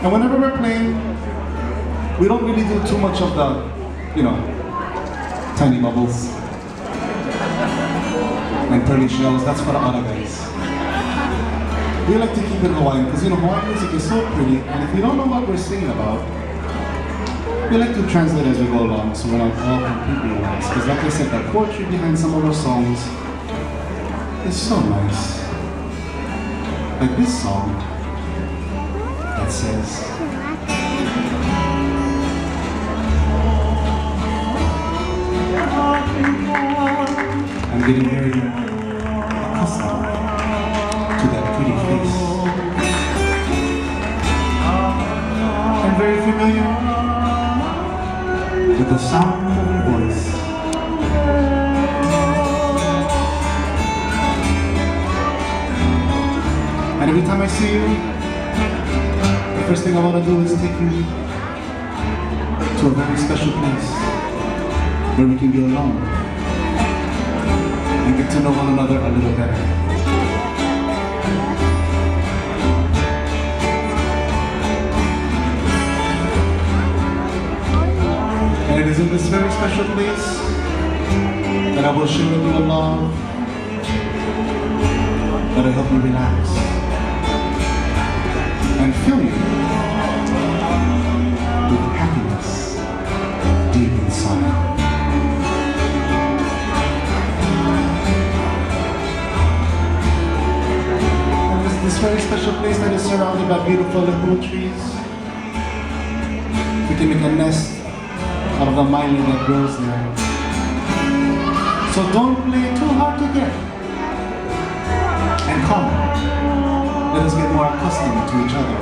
And whenever we're playing, we don't really do too much of the, tiny bubbles and pearly shells. That's for the other guys. We like to keep it Hawaiian because Hawaiian music is so pretty, and if we don't know what we're singing about, we like to translate as we go along so we're not all completely lost. Because like I said, the poetry behind some of our songs is so nice. Like this song that says, I'm getting very accustomed to that pretty face. I'm very familiar with the sound of your voice. And every time I see you, the first thing I want to do is take you to a very special place where we can be alone and get to know one another a little better. And it is in this very special place that I will share with you a love that will help you relax and fill you with happiness deep inside. And this very special place that is surrounded by beautiful little trees. We can make a nest out of the myelin that grows there. So don't play too hard to get. And come, let us get more accustomed to each other.